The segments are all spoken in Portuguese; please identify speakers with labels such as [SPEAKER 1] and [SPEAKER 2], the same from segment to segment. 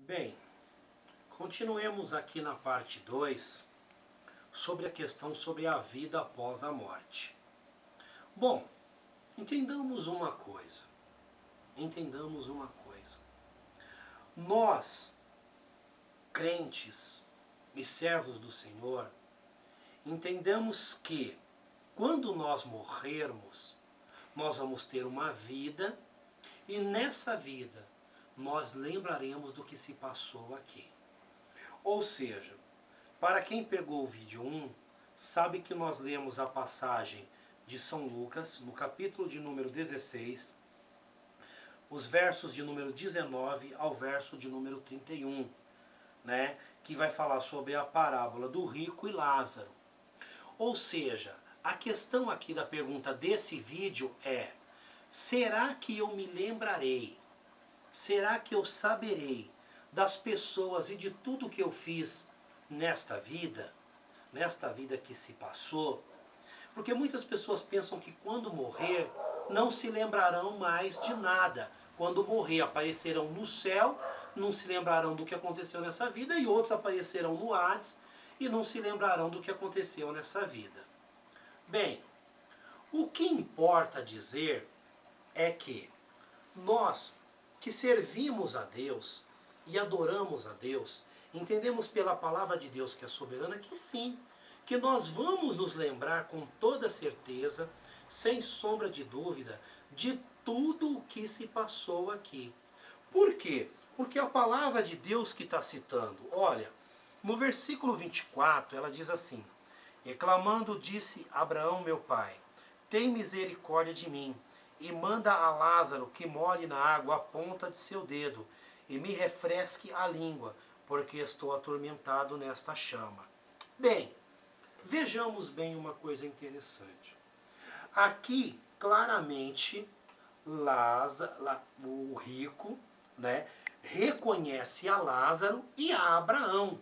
[SPEAKER 1] Bem, continuemos aqui na parte 2 sobre a questão sobre a vida após a morte. Bom, entendamos uma coisa. Entendamos uma coisa. Nós, crentes e servos do Senhor, entendemos que quando nós morrermos, nós vamos ter uma vida e nessa vida nós lembraremos do que se passou aqui. Ou seja, para quem pegou o vídeo 1, sabe que nós lemos a passagem de São Lucas, no capítulo de número 16, os versos de número 19 ao verso de número 31, né, que vai falar sobre a parábola do rico e Lázaro. Ou seja, a questão aqui da pergunta desse vídeo é: será que eu me lembrarei? Será que eu saberei das pessoas e de tudo que eu fiz nesta vida que se passou? Porque muitas pessoas pensam que quando morrer, não se lembrarão mais de nada. Quando morrer, aparecerão no céu, não se lembrarão do que aconteceu nessa vida, e outros aparecerão no Hades e não se lembrarão do que aconteceu nessa vida. Bem, o que importa dizer é que nós que servimos a Deus e adoramos a Deus, entendemos pela palavra de Deus que é soberana que sim, que nós vamos nos lembrar com toda certeza, sem sombra de dúvida, de tudo o que se passou aqui. Por quê? Porque a palavra de Deus que está citando, olha, no versículo 24, ela diz assim: reclamando, disse Abraão, meu pai, tem misericórdia de mim, e manda a Lázaro que molhe na água a ponta de seu dedo, e me refresque a língua, porque estou atormentado nesta chama. Bem, vejamos bem uma coisa interessante. Aqui, claramente, o rico, né, reconhece a Lázaro e a Abraão.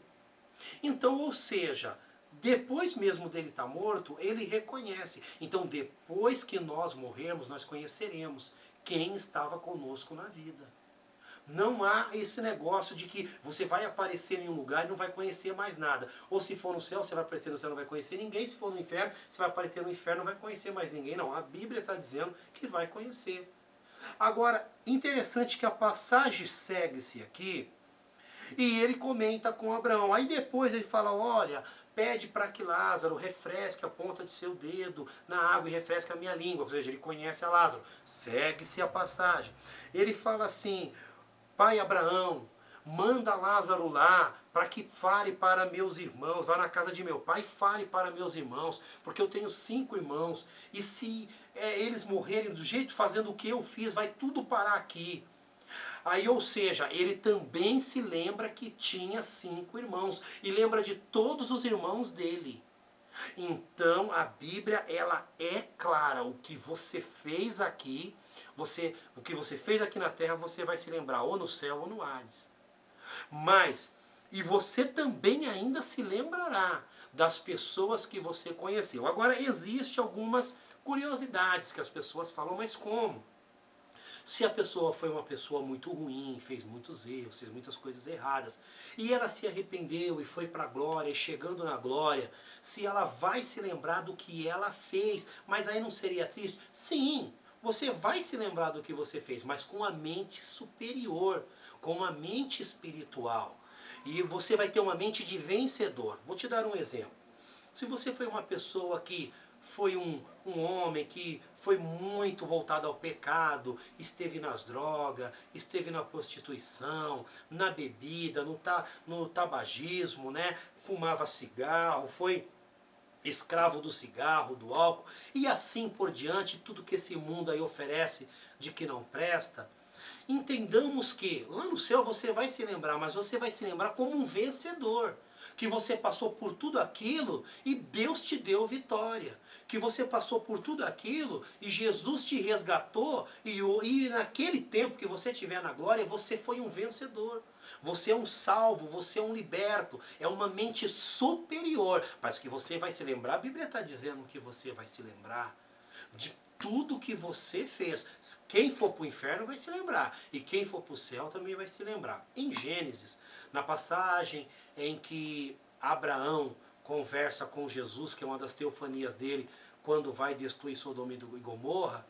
[SPEAKER 1] Então, ou seja, depois mesmo dele estar morto, ele reconhece. Então, depois que nós morrermos, nós conheceremos quem estava conosco na vida. Não há esse negócio de que você vai aparecer em um lugar e não vai conhecer mais nada. Ou se for no céu, você vai aparecer no céu e não vai conhecer ninguém. Se for no inferno, você vai aparecer no inferno e não vai conhecer mais ninguém. Não, a Bíblia está dizendo que vai conhecer. Agora, interessante que a passagem segue-se aqui e ele comenta com Abraão. Aí depois ele fala, olha, pede para que Lázaro refresque a ponta de seu dedo na água e refresque a minha língua. Ou seja, ele conhece a Lázaro. Segue-se a passagem. Ele fala assim, pai Abraão, manda Lázaro lá para que fale para meus irmãos, vá na casa de meu pai e fale para meus irmãos, porque eu tenho 5 irmãos, e se eles morrerem do jeito fazendo o que eu fiz, vai tudo parar aqui. Aí, ou seja, ele também se lembra que tinha 5 irmãos, e lembra de todos os irmãos dele. Então a Bíblia ela é clara. O que você fez aqui, o que você fez aqui na terra, você vai se lembrar ou no céu ou no Hades. Mas, e você também ainda se lembrará das pessoas que você conheceu. Agora, existem algumas curiosidades que as pessoas falam, mas como? Se a pessoa foi uma pessoa muito ruim, fez muitos erros, fez muitas coisas erradas, e ela se arrependeu e foi para a glória, e chegando na glória, se ela vai se lembrar do que ela fez, mas aí não seria triste? Sim, você vai se lembrar do que você fez, mas com a mente superior, com uma mente espiritual. E você vai ter uma mente de vencedor. Vou te dar um exemplo. Se você foi uma pessoa que foi um homem que foi muito voltado ao pecado, esteve nas drogas, esteve na prostituição, na bebida, no tabagismo, né? Fumava cigarro, foi escravo do cigarro, do álcool, e assim por diante, tudo que esse mundo aí oferece de que não presta. Entendamos que lá no céu você vai se lembrar, mas você vai se lembrar como um vencedor. Que você passou por tudo aquilo e Deus te deu vitória. Que você passou por tudo aquilo e Jesus te resgatou e naquele tempo que você estiver na glória, você foi um vencedor. Você é um salvo, você é um liberto. É uma mente superior. Mas que você vai se lembrar, a Bíblia está dizendo que você vai se lembrar de tudo que você fez. Quem for para o inferno vai se lembrar, e quem for para o céu também vai se lembrar. Em Gênesis, na passagem em que Abraão conversa com Jesus, que é uma das teofanias dele, quando vai destruir Sodoma e Gomorra,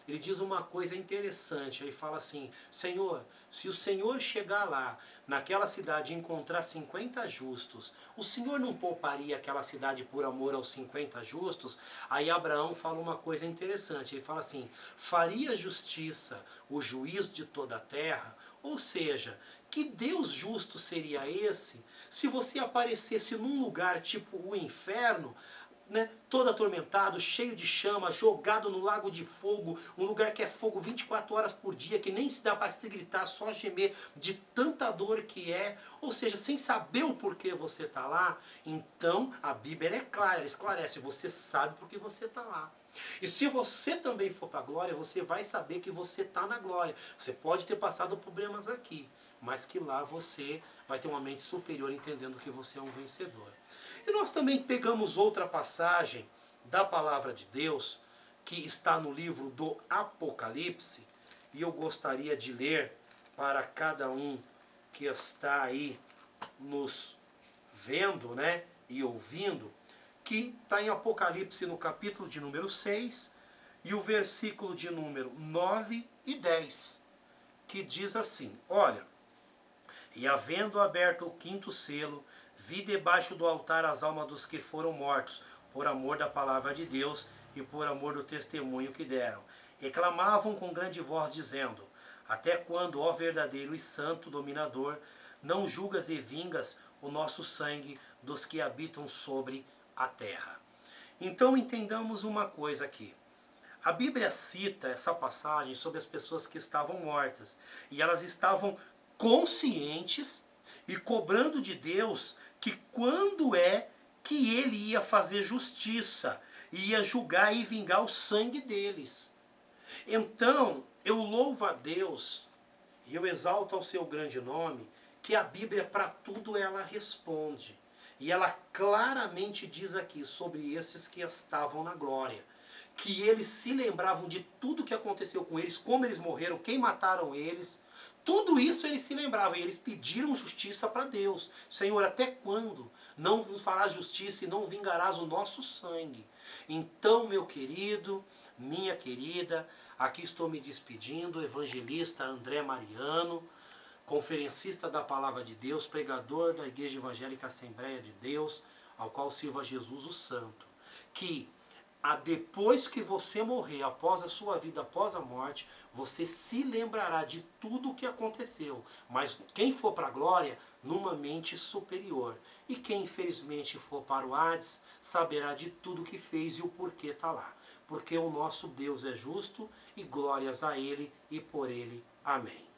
[SPEAKER 1] ele diz uma coisa interessante. Ele fala assim: Senhor, se o Senhor chegar lá, naquela cidade, e encontrar 50 justos, o Senhor não pouparia aquela cidade por amor aos 50 justos? Aí Abraão fala uma coisa interessante. Ele fala assim: faria justiça o juiz de toda a terra? Ou seja, que Deus justo seria esse se você aparecesse num lugar tipo o inferno, né, todo atormentado, cheio de chama, jogado no lago de fogo, um lugar que é fogo 24 horas por dia, que nem se dá para se gritar, só gemer de tanta dor que é, ou seja, sem saber o porquê você está lá. Então a Bíblia é clara, ela esclarece, você sabe porque você está lá. E se você também for para a glória, você vai saber que você está na glória. Você pode ter passado problemas aqui, mas que lá você vai ter uma mente superior, entendendo que você é um vencedor. E nós também pegamos outra passagem da palavra de Deus, que está no livro do Apocalipse, e eu gostaria de ler para cada um que está aí nos vendo, né, e ouvindo, que está em Apocalipse no capítulo de número 6 e o versículo de número 9 e 10, que diz assim: olha, e havendo aberto o quinto selo, vi debaixo do altar as almas dos que foram mortos, por amor da palavra de Deus e por amor do testemunho que deram. E clamavam com grande voz, dizendo: até quando, ó verdadeiro e santo dominador, não julgas e vingas o nosso sangue dos que habitam sobre a terra? Então entendamos uma coisa aqui. A Bíblia cita essa passagem sobre as pessoas que estavam mortas. E elas estavam conscientes e cobrando de Deus que quando é que ele ia fazer justiça, ia julgar e vingar o sangue deles. Então, eu louvo a Deus e eu exalto ao seu grande nome, que a Bíblia, para tudo, ela responde. E ela claramente diz aqui sobre esses que estavam na glória, que eles se lembravam de tudo que aconteceu com eles, como eles morreram, quem mataram eles. Tudo isso eles se lembravam e eles pediram justiça para Deus. Senhor, até quando não nos farás justiça e não vingarás o nosso sangue? Então, meu querido, minha querida, aqui estou me despedindo, evangelista André Mariano, conferencista da Palavra de Deus, pregador da Igreja Evangélica Assembleia de Deus, ao qual sirva Jesus o Santo. Que depois que você morrer, após a sua vida, após a morte, você se lembrará de tudo o que aconteceu. Mas quem for para a glória, numa mente superior. E quem infelizmente for para o Hades, saberá de tudo que fez e o porquê está lá. Porque o nosso Deus é justo e glórias a Ele e por Ele. Amém.